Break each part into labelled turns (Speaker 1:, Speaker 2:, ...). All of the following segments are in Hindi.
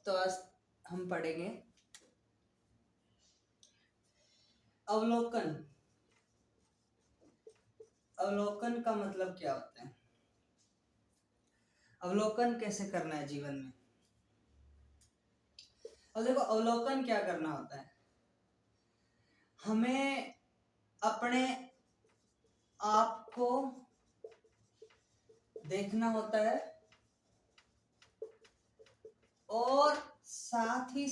Speaker 1: तो आज हम पढ़ेंगे अवलोकन। अवलोकन का मतलब क्या होता है, अवलोकन कैसे करना है जीवन में। और देखो, अवलोकन क्या करना होता है, हमें अपने आप को देखना होता है और साथ ही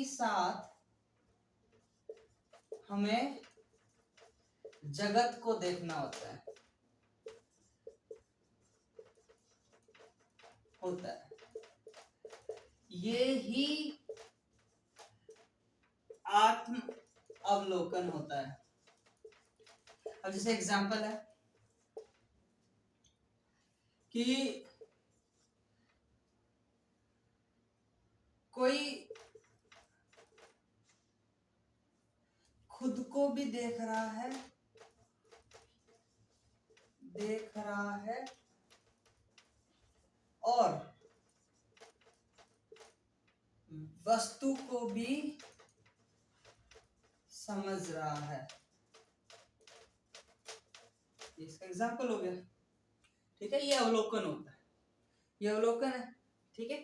Speaker 1: साथ हमें जगत को देखना होता है ये ही आत्म अवलोकन होता है। अब जैसे एग्जांपल है कि कोई खुद को भी देख रहा है और वस्तु को भी समझ रहा है। इसका एग्जाम्पल हो गया, ठीक है। ये अवलोकन होता है, ये अवलोकन है, ठीक है।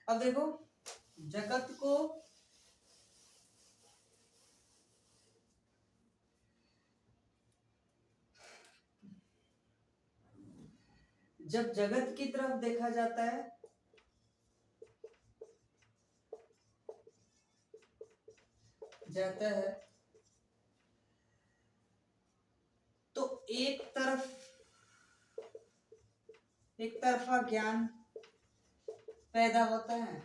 Speaker 1: अब देखो, जगत को जब जगत की तरफ देखा जाता है तो एक तरफा ज्ञान पैदा होता है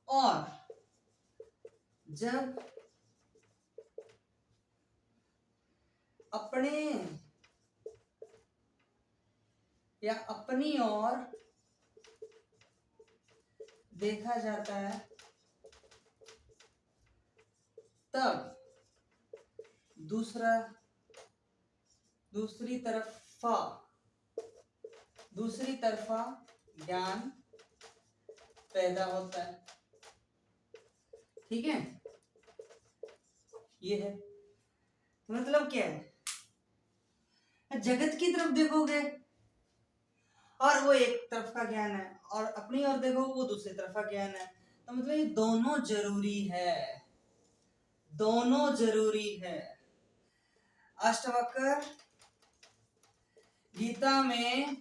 Speaker 1: और जब अपने या अपनी ओर देखा जाता है तब दूसरी तरफा ज्ञान पैदा होता है, ठीक है। ये है मतलब क्या है, जगत की तरफ देखोगे और वो एक तरफ का ज्ञान है और अपनी ओर देखो वो दूसरी तरफ का ज्ञान है, तो मतलब ये दोनों जरूरी है। अष्टावक्र गीता में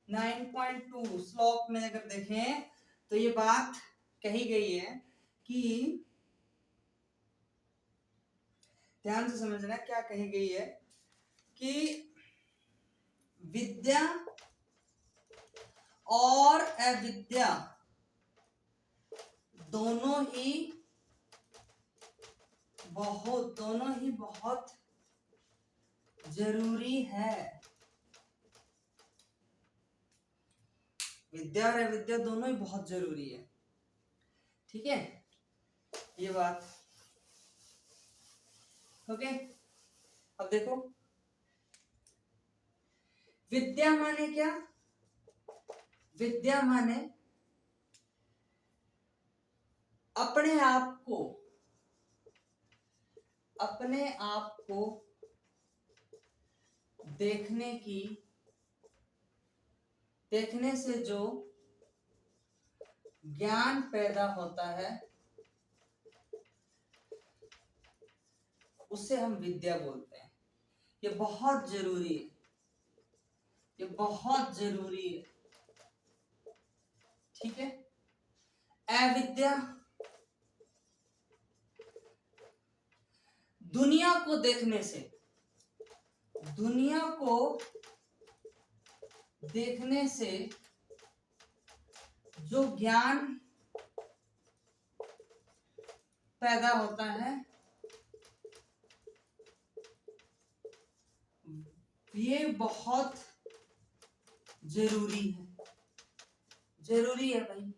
Speaker 1: 9.2 श्लोक में अगर देखें तो ये बात कही गई है कि ध्यान से समझना क्या कही गई है कि विद्या और अविद्या दोनों ही बहुत जरूरी है। विद्या और अविद्या दोनों ही बहुत जरूरी है, ठीक है। ये बात ओके। अब देखो, विद्या माने क्या, विद्या माने अपने आप को देखने से जो ज्ञान पैदा होता है उसे हम विद्या बोलते हैं। ये बहुत जरूरी है, ठीक है। अविद्या दुनिया को देखने से जो ज्ञान पैदा होता है ये बहुत जरूरी है भाई,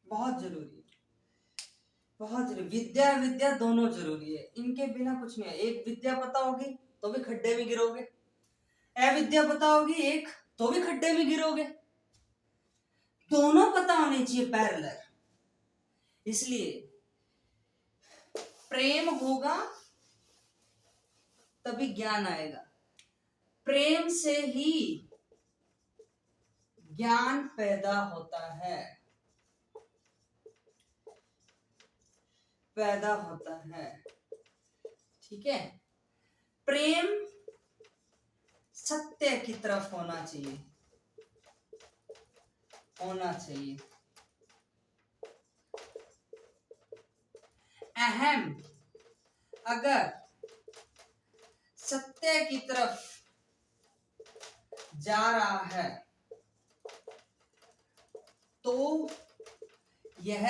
Speaker 1: बहुत जरूरी। विद्या दोनों जरूरी है, इनके बिना कुछ नहीं है। एक विद्या पता होगी तो भी खड्डे में गिरोगे, अविद्या पता होगी एक, तो भी खड्डे में गिरोगे। दोनों पता होने चाहिए पैरेलल। इसलिए प्रेम होगा तभी ज्ञान आएगा। प्रेम से ही ज्ञान पैदा होता है, पैदा होता है। ठीक है, प्रेम सत्य की तरफ होना चाहिए, होना चाहिए। अहम अगर सत्य की तरफ जा रहा है तो यह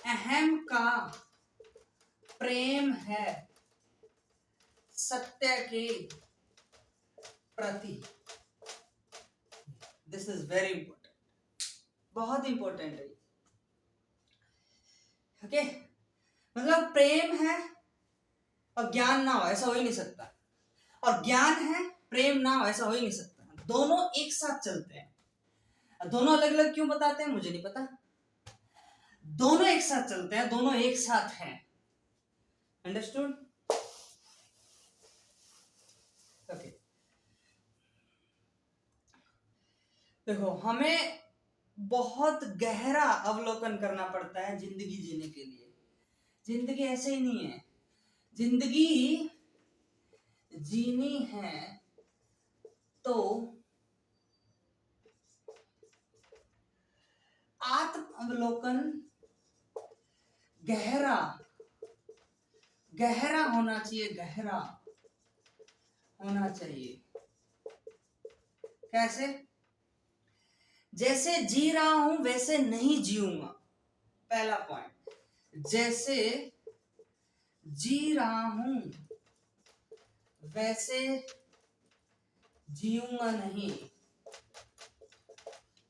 Speaker 1: अहम का प्रेम है सत्य के प्रति। दिस इज वेरी इंपॉर्टेंट, बहुत इंपॉर्टेंट है। ओके, मतलब प्रेम है और ज्ञान ना हो, ऐसा हो ही नहीं सकता। और ज्ञान है, प्रेम ना हो, ऐसा हो ही नहीं सकता। दोनों एक साथ चलते हैं। दोनों अलग अलग क्यों बताते हैं मुझे नहीं पता, दोनों एक साथ चलते हैं, दोनों एक साथ हैं। अंडरस्टूड? ओके, देखो हमें बहुत गहरा अवलोकन करना पड़ता है जिंदगी जीने के लिए। जिंदगी ऐसे ही नहीं है, जिंदगी जीनी है तो आत्म अवलोकन गहरा गहरा होना चाहिए, गहरा होना चाहिए। कैसे? जैसे जी रहा हूं वैसे नहीं जीऊंगा, पहला पॉइंट। जैसे जी रहा हूं वैसे जीऊंगा नहीं,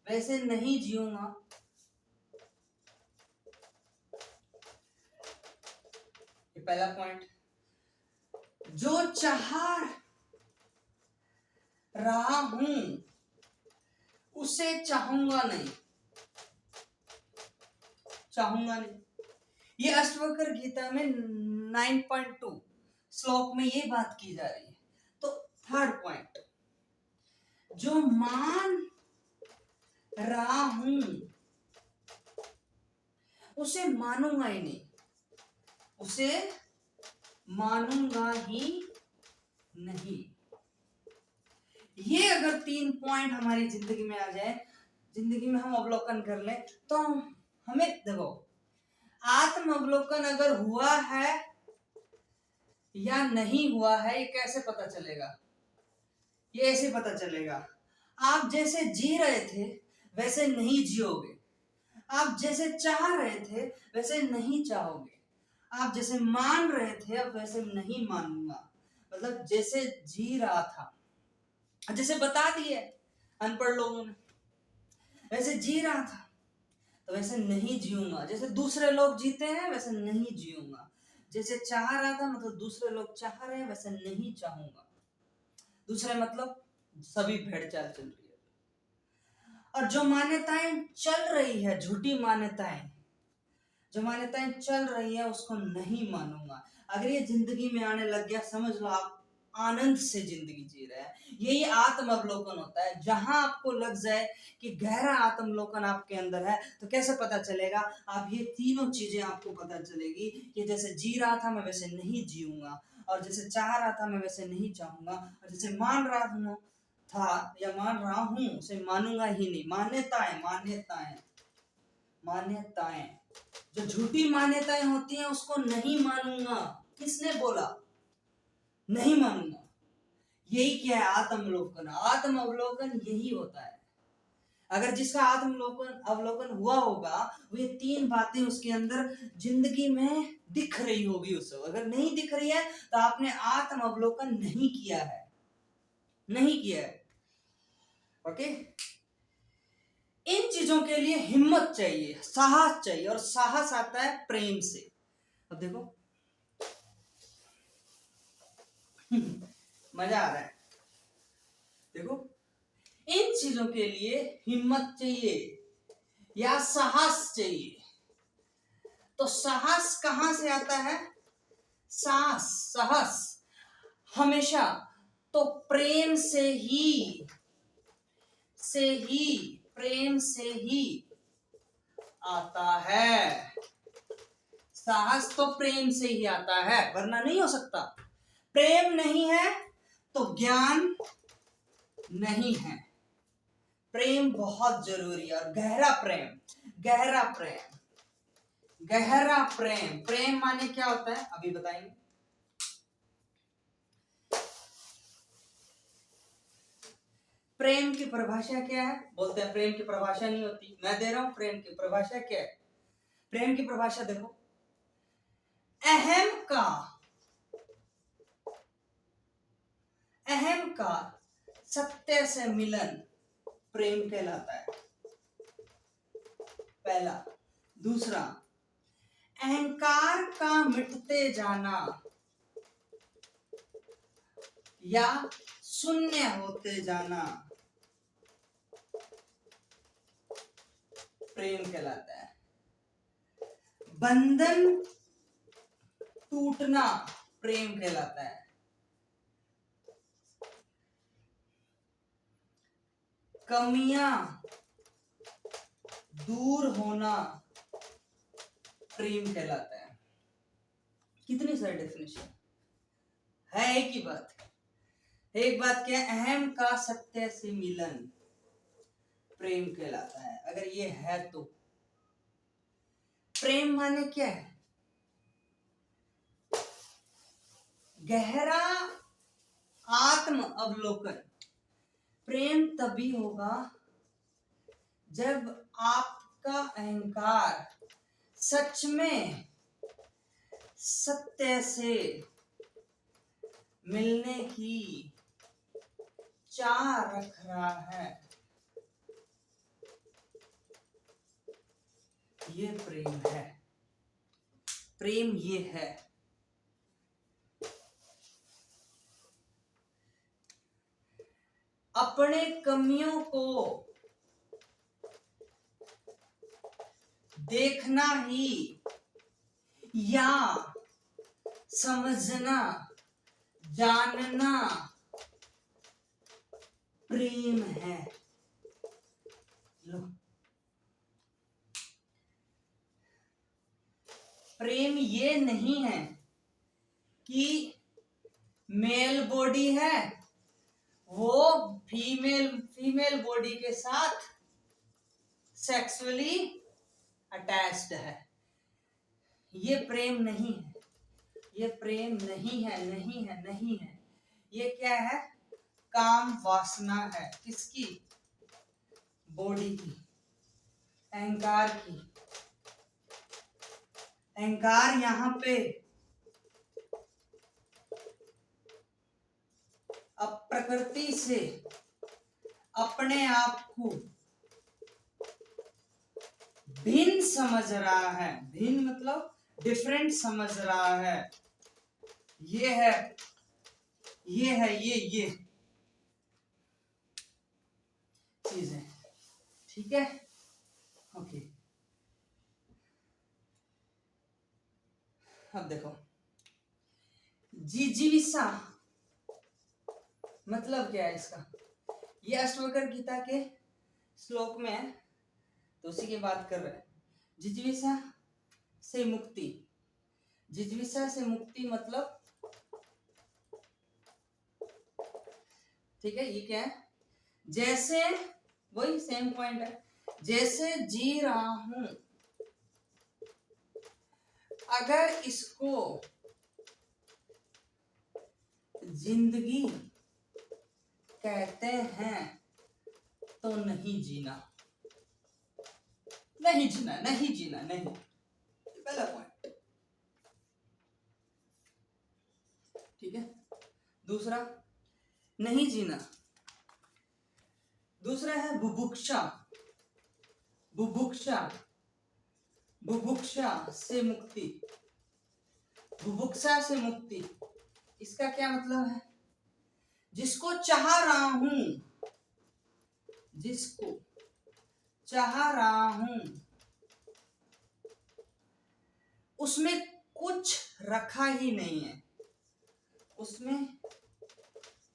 Speaker 1: वैसे नहीं जीऊंगा। ये पहला पॉइंट। जो चाह रहा हूं उसे चाहूंगा नहीं, चाहूंगा नहीं। ये अष्टवक्र गीता में 9.2 श्लोक में ये बात की जा रही है। तो थर्ड पॉइंट, जो मान रहा हूं उसे मानूंगा ही नहीं, उसे मानूंगा ही नहीं। ये अगर 3 पॉइंट हमारी जिंदगी में आ जाए, जिंदगी में हम अवलोकन कर लें, तो हमें देखो आत्म अवलोकन अगर हुआ है या नहीं हुआ है ये कैसे पता चलेगा? ये ऐसे पता चलेगा, आप जैसे जी रहे थे वैसे नहीं जियोगे, आप जैसे चाह रहे थे वैसे नहीं चाहोगे, आप जैसे मान रहे थे अब वैसे नहीं मानूंगा। मतलब जैसे जी रहा था, जैसे बता दिए अनपढ़ लोगों ने, वैसे जी रहा था तो वैसे नहीं जीऊंगा। जैसे दूसरे लोग जीते हैं वैसे नहीं जीऊंगा। जैसे चाह रहा था मतलब दूसरे लोग चाह रहे हैं वैसे नहीं चाहूंगा। दूसरे मतलब सभी भेड़ चाल चल रही है। और जो मान्यताएं चल रही है, झूठी मान्यताएं, जो मान्यताएं चल रही है उसको नहीं मानूंगा। अगर ये जिंदगी में आने लग गया, समझ लो आप आनंद से जिंदगी जी रहे हैं। यही आत्म अवलोकन होता है। जहां आपको लग जाए कि गहरा आत्म अवलोकन आपके अंदर है, तो कैसे पता चलेगा? आप ये तीनों चीजें आपको पता चलेगी कि जैसे जी रहा था मैं वैसे नहीं जीऊंगा, और जैसे चाह रहा था मैं वैसे नहीं चाहूंगा, और जैसे मान रहा था या मान रहा हूं उसे मानूंगा ही नहीं। मान्यताएं, मान्यताएं, मान्यताएं, जो झूठी मान्यताएं होती हैं उसको नहीं मानूंगा। किसने बोला? नहीं मानूंगा। यही क्या है? आत्मावलोकन। आत्म अवलोकन यही होता है। अगर जिसका आत्मावलोकन अवलोकन हुआ होगा, वो ये 3 बातें उसके अंदर जिंदगी में दिख रही होगी उसे। अगर नहीं दिख रही है तो आपने आत्म अवलोकन नहीं किया है, नहीं किया है। ओके, इन चीजों के लिए हिम्मत चाहिए, साहस चाहिए, और साहस आता है प्रेम से। अब देखो मजा आ रहा है। देखो, इन चीजों के लिए हिम्मत चाहिए या साहस चाहिए। तो साहस कहां से आता है? साहस, साहस हमेशा तो प्रेम से ही प्रेम से ही आता है। साहस तो प्रेम से ही आता है, वरना नहीं हो सकता। प्रेम नहीं है तो ज्ञान नहीं है। प्रेम बहुत जरूरी है, और गहरा प्रेम, गहरा प्रेम, गहरा प्रेम। प्रेम माने क्या होता है अभी बताएंगे। प्रेम की परिभाषा क्या है? बोलते हैं प्रेम की परिभाषा नहीं होती, मैं दे रहा हूं प्रेम की परिभाषा क्या है। प्रेम की परिभाषा देखो, अहम का सत्य से मिलन प्रेम कहलाता है, पहला। दूसरा, अहंकार का मिटते जाना या शून्य होते जाना प्रेम कहलाता है। बंधन टूटना प्रेम कहलाता है। कमियां दूर होना प्रेम कहलाता है। कितनी सारी डेफिनेशन है, एक ही बात। एक बात क्या है? अहम का सत्य से मिलन प्रेम कहलाता है। अगर ये है तो प्रेम माने क्या है? गहरा आत्म अवलोकन। प्रेम तभी होगा जब आपका अहंकार सच में सत्य से मिलने की चाह रख रहा है, ये प्रेम है। प्रेम ये है। अपने कमियों को देखना ही या समझना, जानना प्रेम है। लो, प्रेम ये नहीं है कि मेल बॉडी है, वो फीमेल बॉडी के साथ सेक्सुअली अटैच्ड है। ये प्रेम नहीं है, ये प्रेम नहीं है, नहीं है, नहीं है। ये क्या है? काम वासना है। किसकी? बॉडी की, अहंकार की। अहंकार यहां पे अब प्रकृति से अपने आप को भिन्न समझ रहा है। भिन्न मतलब डिफरेंट समझ रहा है। ये है, ये है, ये चीज है। ठीक है, ओके। अब देखो, जिजीविसा मतलब क्या है इसका? ये अष्टवक्र गीता के श्लोक में है, तो उसी की बात कर रहे हैं। जिजीविसा से मुक्ति। जिजीविसा से मुक्ति मतलब, ठीक है, ये क्या है? जैसे, वही सेम पॉइंट है। जैसे जी रहा हूं, अगर इसको जिंदगी कहते हैं तो नहीं जीना, नहीं जीना, नहीं जीना, नहीं। पहला पॉइंट, ठीक है। दूसरा, नहीं जीना। दूसरा है बुभुक्षा। बुभुक्षा, बुभुक्षा से मुक्ति। बुभुक्षा से मुक्ति, इसका क्या मतलब है? जिसको चाह रहा हूं, जिसको चाह रहा हूं, उसमें कुछ रखा ही नहीं है, उसमें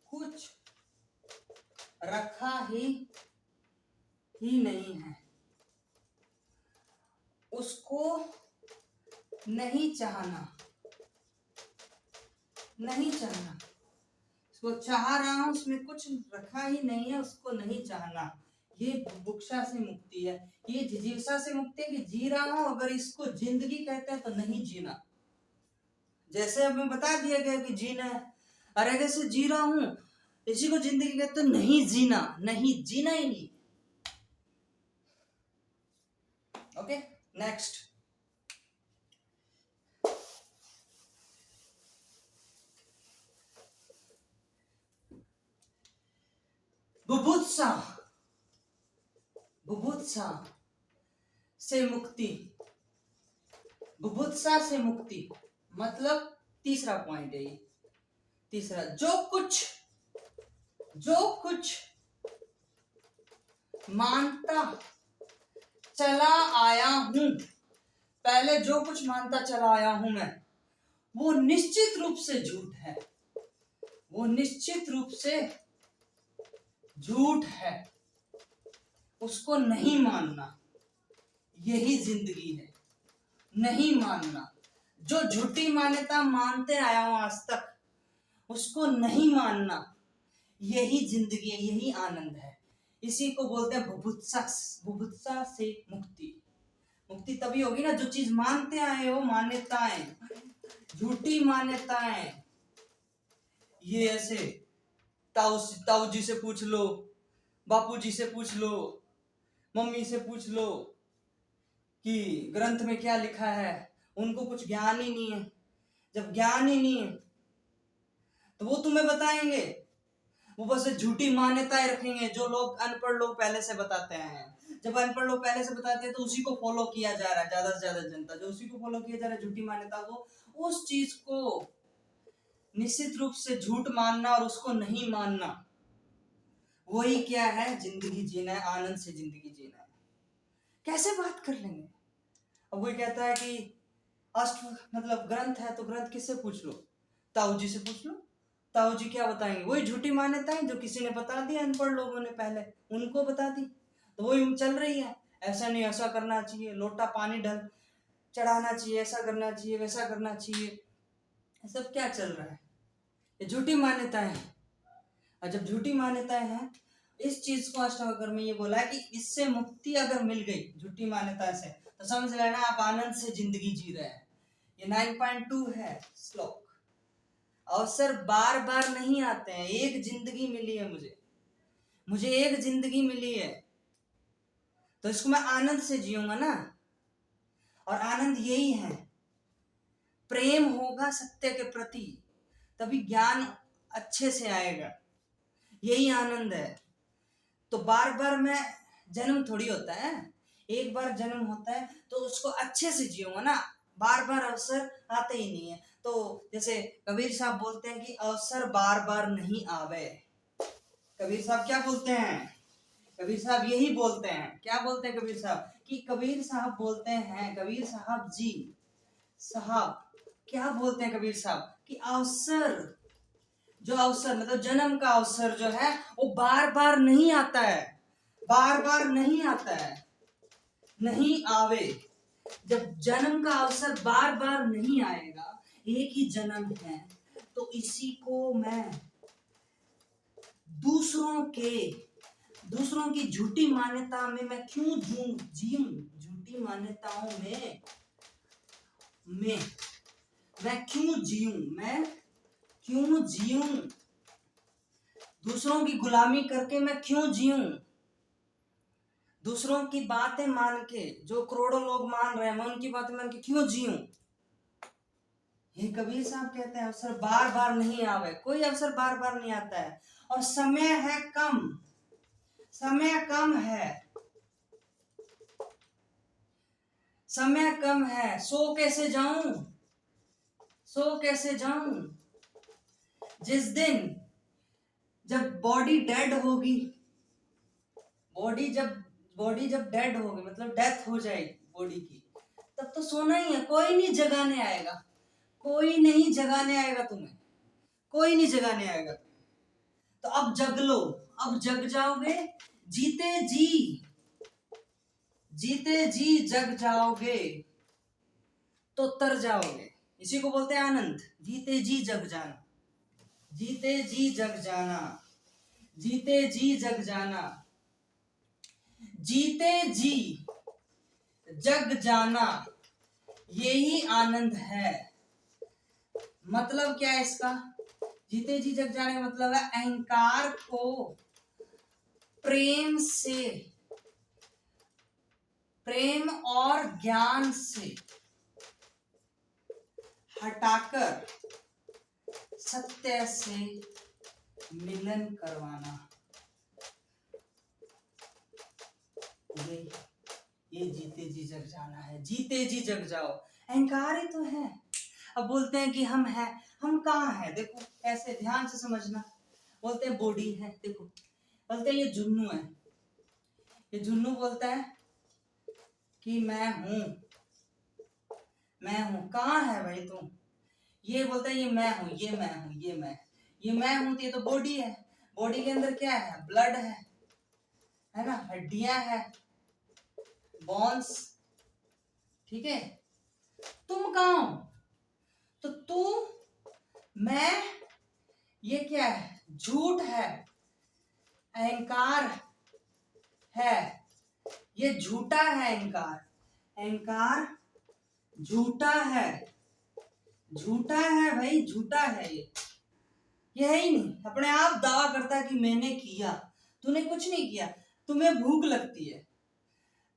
Speaker 1: कुछ रखा ही नहीं है, उसको नहीं चाहना, नहीं चाहना, उसको चाह रहा हूं, उसमें कुछ रखा ही नहीं है, उसको नहीं चाहना। ये बुभुक्षा से मुक्ति है, ये जिजीविषा से मुक्ति है कि जी रहा हूं, अगर इसको जिंदगी कहते हैं तो नहीं जीना। जैसे अब मैं बता दिया गया कि जीना है, अरे कैसे जी रहा हूं, इसी को जिंदगी कहते हैं, नहीं जीना, नहीं जीना ही नहीं। Okay, next. बुभुत्सा, बुभुत्सा से मुक्ति, बुभुत्सा से मुक्ति मतलब तीसरा पॉइंट है ये। तीसरा, जो कुछ मानता चला आया हूं, पहले जो कुछ मानता चला आया हूं मैं, वो निश्चित रूप से झूठ है, वो निश्चित रूप से झूठ है, उसको नहीं मानना, यही जिंदगी है, नहीं मानना। जो झूठी मान्यता मानते आया हूं आज तक, उसको नहीं मानना, यही जिंदगी है, यही आनंद है। इसी को बोलते हैं बुभुत्सा, बुभुत्सा से मुक्ति। मुक्ति तभी होगी ना, जो चीज मानते आए हो, मान्यताएं, झूठी मान्यताएं, ये ऐसे ताऊ जी से पूछ लो, बापू जी से पूछ लो, मम्मी से पूछ लो कि ग्रंथ में क्या लिखा है, उनको कुछ ज्ञान ही नहीं है। जब ज्ञान ही नहीं है तो वो तुम्हें बताएंगे, वो बस झूठी मान्यताएं रखेंगे जो लोग अनपढ़ लोग पहले से बताते हैं। जब अनपढ़ लोग पहले से बताते हैं तो उसी को फॉलो किया जा रहा है, ज्यादा से ज्यादा जनता जो उसी को फॉलो किया जा रहा है, झूठी मान्यता को, उस चीज को निश्चित रूप से झूठ मानना और उसको नहीं मानना, वही क्या है, जिंदगी जीना है, आनंद से जिंदगी जीना है। कैसे बात कर लेंगे? अब वही कहता है कि अष्ट मतलब ग्रंथ है तो ग्रंथ किससे पूछ लो, ताऊ जी से पूछ लो, ताऊ जी क्या बताएंगे, वही झूठी मान्यताएं जो किसी ने बता दी, अनपढ़ लोगों ने पहले उनको बता दी, तो वही चल रही है। ऐसा नहीं, ऐसा करना चाहिए, लोटा पानी ढल चढ़ाना चाहिए, ऐसा करना चाहिए, वैसा करना चाहिए, ये सब क्या चल रहा है, ये झूठी मान्यताएं हैं। और जब झूठी मान्यताएं हैं, इस चीज को अष्टावक्र में ये बोला है कि इससे मुक्ति अगर मिल गई झूठी मान्यता से, तो समझ लेना आप आनंद से जिंदगी जी रहे हैं। ये 9.2 है श्लोक। अवसर बार बार नहीं आते हैं, एक जिंदगी मिली है मुझे एक जिंदगी मिली है, तो इसको मैं आनंद से जीऊंगा ना। और आनंद यही है, प्रेम होगा सत्य के प्रति, तभी ज्ञान अच्छे से आएगा, यही आनंद है। तो बार बार मैं जन्म थोड़ी होता है, एक बार जन्म होता है तो उसको अच्छे से जियूंगा ना, बार बार अवसर आते ही नहीं है। तो जैसे कबीर साहब बोलते हैं कि अवसर बार बार नहीं आवे। कबीर साहब क्या बोलते हैं, कबीर साहब यही बोलते हैं, क्या बोलते हैं कबीर साहब, कि कबीर साहब बोलते हैं, कबीर साहब जी साहब क्या बोलते हैं कबीर साहब, कि अवसर, जो अवसर मतलब जन्म का अवसर जो है वो बार बार नहीं आता है, बार बार नहीं आता है, नहीं आवे। जब जन्म का अवसर बार बार नहीं आएगा, एक ही जन्म है, तो इसी को मैं दूसरों की झूठी मान्यता में मैं क्यों जीऊं, झूठी मान्यताओं में मैं क्यों जीऊं, दूसरों की गुलामी करके मैं क्यों जीऊं, दूसरों की बातें मान के, जो करोड़ों लोग मान रहे हैं, मैं उनकी बातें मान के क्यों जीऊं। ये कबीर साहब कहते हैं अवसर बार बार नहीं आवे, कोई अवसर बार बार नहीं आता है, और समय है कम, समय कम है, सो कैसे जाऊं, जिस दिन जब बॉडी डेड होगी, बॉडी जब डेड होगी मतलब डेथ हो जाएगी बॉडी की, तब तो सोना ही है, कोई नहीं जगाने आएगा, कोई नहीं जगाने आएगा तुम्हें, कोई नहीं जगाने आएगा। तो अब जग लो, अब जग जाओगे, जीते जी जग जाओगे तो तर जाओगे। इसी को बोलते हैं आनंद। जीते जी जग जाना, जीते जी जग जाना, जीते जी जग जाना, जीते जी जग जाना, यही आनंद है। मतलब क्या है इसका? जीते जी जग जाने का मतलब है अहंकार को प्रेम से, प्रेम और ज्ञान से हटाकर सत्य से मिलन करवाना। ये जीते जी जग जाना है। जीते जी जग जाओ, अहंकार ही तो है। अब बोलते हैं कि हम हैं, हम कहाँ हैं? देखो ऐसे ध्यान से समझना। बोलते हैं बॉडी है, देखो बोलते हैं ये जुन्नू है, ये जुन्नू बोलता है कि मैं हूं, मैं हूं। कहाँ है भाई तुम? ये बोलता है ये मैं हूं, ये मैं हूं, ये मैं हूं। तो ये तो बॉडी है, बॉडी के अंदर क्या है? ब्लड है ना, हड्डियां है, बोन्स, ठीक है। तुम कहाँ हो? तो तू, मैं, ये क्या है? झूठ है, अहंकार है, ये झूठा है अहंकार, अहंकार झूठा है, झूठा है भाई, झूठा है ये है ही नहीं। अपने आप दावा करता है कि मैंने किया, तूने कुछ नहीं किया। तुम्हें भूख लगती है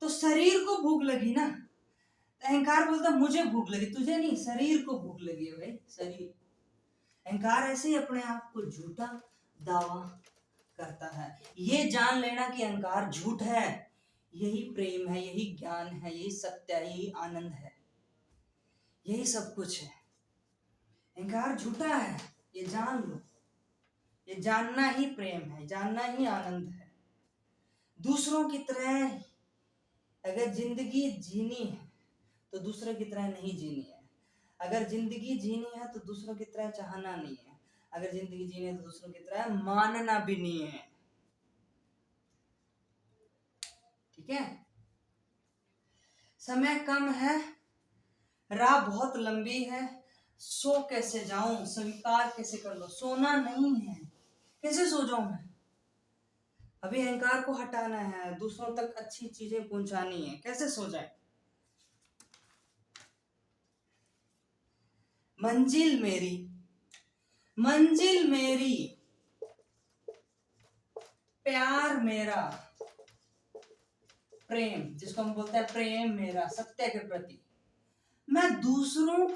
Speaker 1: तो शरीर को भूख लगी ना, अहंकार बोलता मुझे भूख लगी, तुझे नहीं, शरीर को भूख लगी है भाई, शरीर। अहंकार ऐसे ही अपने आप को झूठा दावा करता है। ये जान लेना कि अहंकार झूठ है, यही प्रेम है, यही ज्ञान है, यही सत्य है, यही आनंद है, यही सब कुछ है। अहंकार झूठा है, ये जान लो। ये जानना ही प्रेम है, जानना ही आनंद है। दूसरों की तरह अगर जिंदगी जीनी है तो दूसरों की तरह नहीं जीनी है। अगर जिंदगी जीनी है तो दूसरों की तरह चाहना नहीं है। अगर जिंदगी जीनी है तो दूसरों की तरह मानना भी नहीं है, ठीक है। समय कम है, राह बहुत लंबी है, सो कैसे जाऊं, स्वीकार कैसे कर लो। सोना नहीं है, कैसे सो जाऊं मैं? अभी अहंकार को हटाना है, दूसरों तक अच्छी चीजें पहुंचानी है, कैसे सो जाए? मंजिल मेरी, मंजिल मेरी, प्यार मेरा, प्रेम जिसको हम बोलते हैं प्रेम मेरा सत्य के प्रति, मैं दूसरों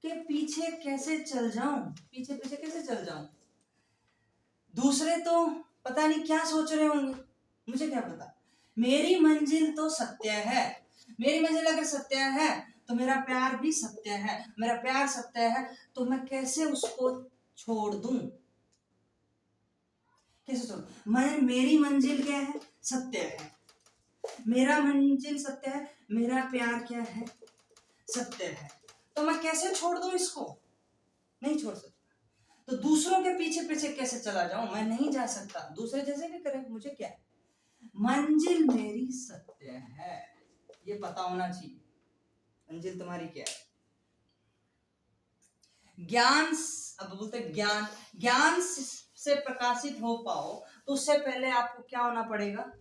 Speaker 1: के पीछे कैसे चल जाऊं? पीछे पीछे कैसे चल जाऊं? दूसरे तो पता नहीं क्या सोच रहे होंगे, मुझे क्या पता। मेरी मंजिल तो सत्य है, मेरी मंजिल अगर सत्य है तो मेरा प्यार भी सत्य है, मेरा प्यार सत्य है तो मैं कैसे उसको छोड़ दूं? कैसे छोड़? मेरी मंजिल क्या है? सत्य है, मेरा मंजिल सत्य है, मेरा प्यार क्या है? सत्य है। तो मैं कैसे छोड़ दूं इसको? नहीं छोड़ सकता। तो दूसरों के पीछे पीछे कैसे चला जाऊं? मैं नहीं जा सकता, दूसरे जैसे भी करे, मुझे क्या है? मंजिल मेरी सत्य है, ये पता होना चाहिए मंजिल तुम्हारी क्या है। ज्ञान, अब बोलते ज्ञान, ज्ञान से प्रकाशित हो पाओ तो उससे पहले आपको क्या होना पड़ेगा?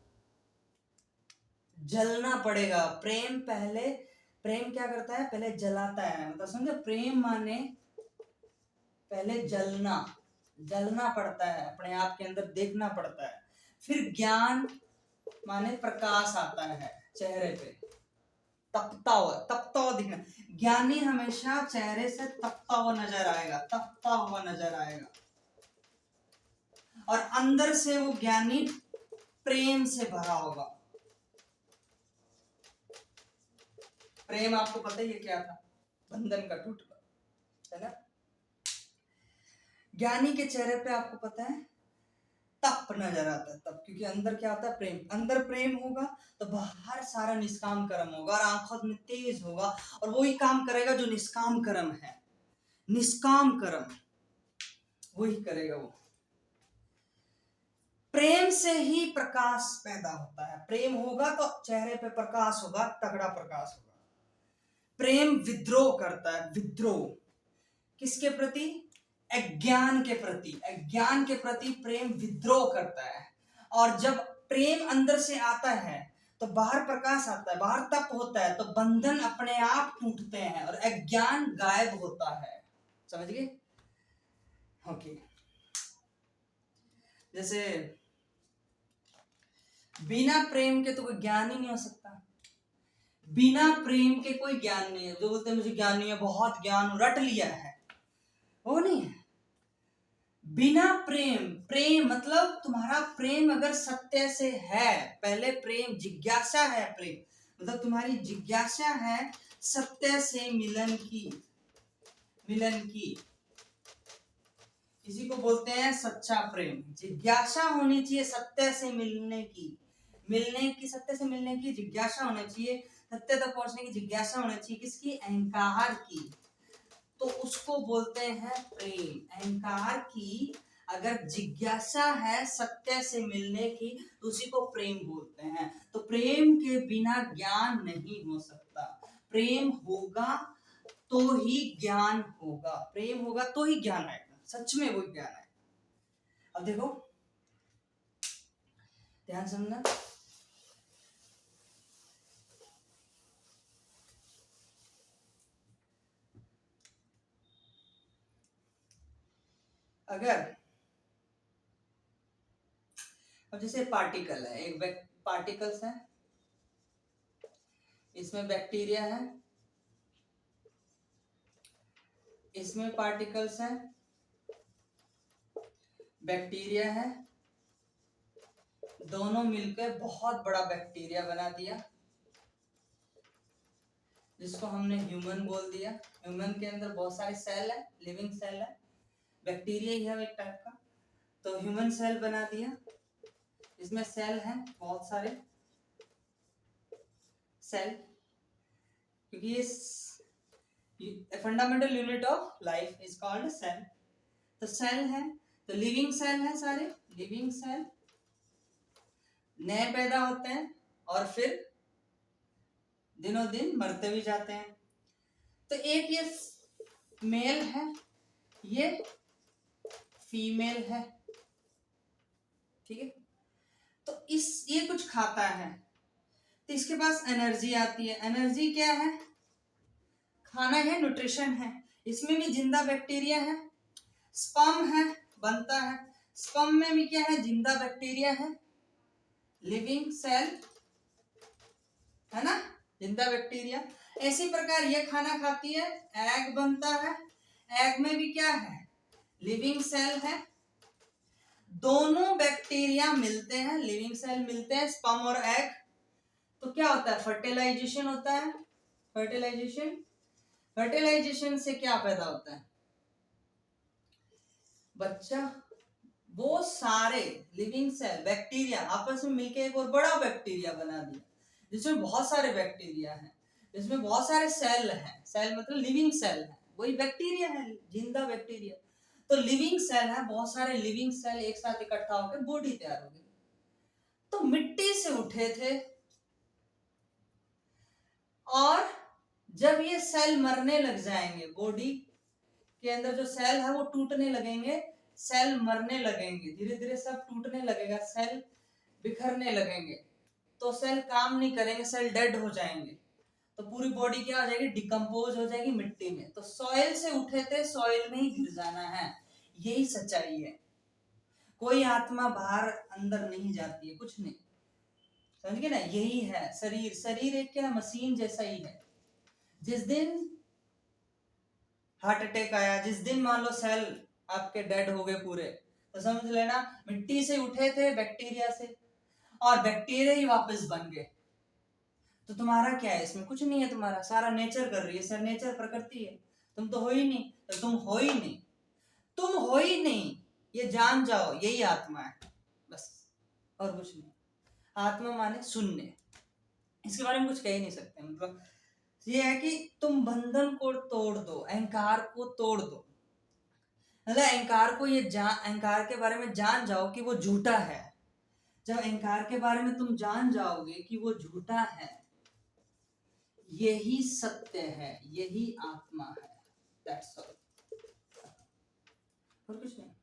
Speaker 1: जलना पड़ेगा। प्रेम पहले, प्रेम क्या करता है? पहले जलाता है, मतलब समझे? प्रेम माने पहले जलना, जलना पड़ता है, अपने आप के अंदर देखना पड़ता है। फिर ज्ञान माने प्रकाश आता है चेहरे पे, तपता हुआ दिखना। ज्ञानी हमेशा चेहरे से तपता हुआ नजर आएगा, तपता हुआ नजर आएगा, और अंदर से वो ज्ञानी प्रेम से भरा होगा। प्रेम आपको पता ही है क्या था? बंधन का टूटना, है ना। ज्ञानी के चेहरे पे आपको पता है तप नजर आता है, तप, क्योंकि अंदर क्या होता है, प्रेम। अंदर प्रेम होगा तो बाहर सारा निष्काम कर्म होगा और आंखों में तेज होगा और वही काम करेगा जो निष्काम कर्म है। निष्काम कर्म वही करेगा वो। प्रेम से ही प्रकाश पैदा होता है। प्रेम होगा तो चेहरे पे प्रकाश होगा, तगड़ा प्रकाश होगा। प्रेम विद्रोह करता है, विद्रोह किसके प्रति? अज्ञान के प्रति। अज्ञान के प्रति प्रेम विद्रोह करता है। और जब प्रेम अंदर से आता है तो बाहर प्रकाश आता है, बाहर तप होता है, तो बंधन अपने आप टूटते हैं और अज्ञान गायब होता है। समझ गए? ओके। जैसे बिना प्रेम के तो कोई ज्ञान ही नहीं हो सकता। बिना प्रेम के कोई ज्ञान नहीं है। जो बोलते हैं मुझे ज्ञान नहीं है, बहुत ज्ञान रट लिया है, वो नहीं है। बिना प्रेम, प्रेम मतलब तुम्हारा प्रेम अगर सत्य से है, पहले प्रेम जिज्ञासा है, प्रेम मतलब तुम्हारी जिज्ञासा है सत्य से मिलन की, मिलन की, इसी को बोलते हैं सच्चा प्रेम। जिज्ञासा होनी चाहिए सत्य से मिलने की, मिलने की, सत्य से मिलने की जिज्ञासा होनी चाहिए, सत्य तक पहुंचने की जिज्ञासा होनी चाहिए। किसकी? अहंकार की। तो उसको बोलते हैं प्रेम। अहंकार की अगर जिज्ञासा है सत्य से मिलने की तो उसी को प्रेम बोलते हैं। तो प्रेम के बिना ज्ञान नहीं हो सकता। प्रेम होगा तो ही ज्ञान होगा, प्रेम होगा तो ही ज्ञान आएगा, सच में वो ज्ञान है। अब देखो, ध्यान समझना। अगर अब जैसे पार्टिकल है, एक पार्टिकल्स है, इसमें बैक्टीरिया है, इसमें पार्टिकल्स है, बैक्टीरिया है, दोनों मिलकर बहुत बड़ा बैक्टीरिया बना दिया जिसको हमने ह्यूमन बोल दिया। ह्यूमन के अंदर बहुत सारे सेल है, लिविंग सेल है, बैक्टीरिया ही है एक टाइप का। तो ह्यूमन सेल बना दिया, इसमें सेल हैं बहुत सारे सेल, क्योंकि ये fundamental unit of life is called cell. तो सेल है, तो लिविंग सेल है, सारे लिविंग सेल नए पैदा होते हैं और फिर दिनों दिन मरते भी जाते हैं। तो एक ये मेल है, ये फीमेल है, ठीक है। तो ये कुछ खाता है तो इसके पास एनर्जी आती है। एनर्जी क्या है? खाना है, न्यूट्रिशन है। इसमें भी जिंदा बैक्टीरिया है, स्पर्म है, बनता है। स्पर्म में भी क्या है? जिंदा बैक्टीरिया है, लिविंग सेल है ना, जिंदा बैक्टीरिया। इसी प्रकार ये खाना खाती है, एग बनता है, एग में भी क्या है? लिविंग सेल है। दोनों बैक्टीरिया मिलते हैं, लिविंग सेल मिलते हैं, स्पर्म और एग, तो क्या होता है? फर्टिलाइजेशन होता है। फर्टिलाइजेशन, फर्टिलाइजेशन से क्या पैदा होता है? बच्चा। वो सारे लिविंग सेल बैक्टीरिया आपस में मिलके एक और बड़ा बैक्टीरिया बना दिया जिसमें बहुत सारे बैक्टीरिया हैं, जिसमें बहुत सारे सेल हैं। सेल मतलब लिविंग सेल है, वही बैक्टीरिया है, जिंदा बैक्टीरिया। तो लिविंग सेल है, बहुत सारे लिविंग सेल एक साथ इकट्ठा होकर बॉडी तैयार हो गई। तो मिट्टी से उठे थे और जब ये सेल मरने लग जाएंगे, बॉडी के अंदर जो सेल है वो टूटने लगेंगे, सेल मरने लगेंगे, धीरे धीरे सब टूटने लगेगा, सेल बिखरने लगेंगे, तो सेल काम नहीं करेंगे, सेल डेड हो जाएंगे। तो पूरी बॉडी क्या हो जाएगी? डिकम्पोज हो जाएगी मिट्टी में। तो सॉइल से उठे थे, सॉइल में ही गिर जाना है, यही सच्चाई है। कोई आत्मा बाहर अंदर नहीं जाती है, कुछ नहीं, समझ गए ना? यही है शरीर। शरीर एक क्या मशीन जैसा ही है। जिस दिन हार्ट अटैक आया, जिस दिन मान लो सेल आपके डेड हो गए पूरे, तो समझ लेना मिट्टी से उठे थे बैक्टीरिया से और बैक्टीरिया ही वापस बन गए। तो तुम्हारा क्या है इसमें? कुछ नहीं है, तुम्हारा सारा नेचर कर रही है, सर नेचर प्रकृति है, तुम तो हो ही नहीं। तो तुम हो ही नहीं, तुम हो ही नहीं, ये जान जाओ, यही आत्मा है। और कुछ नहीं। आत्मा माने शून्य, इसके बारे में कुछ कह ही नहीं सकते। मतलब ये है कि तुम बंधन को तोड़ दो, अहंकार को तोड़ दो। मतलब अहंकार के बारे में जान जाओ कि वो झूठा है। जब अहंकार के बारे में तुम जान जाओगे कि वो झूठा है, यही सत्य है, यही आत्मा है। That's all। और कुछ नहीं।